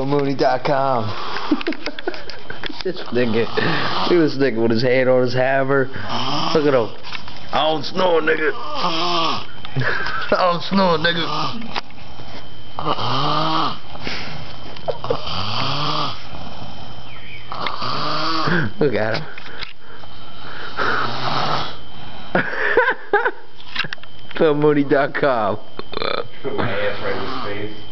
Mooney.com. This nigga. Look at this nigga with his hand on his hammer. Look at him. I don't snore, nigga. I don't snore, nigga. Look at him. Mooney.com. Put my ass right in his face.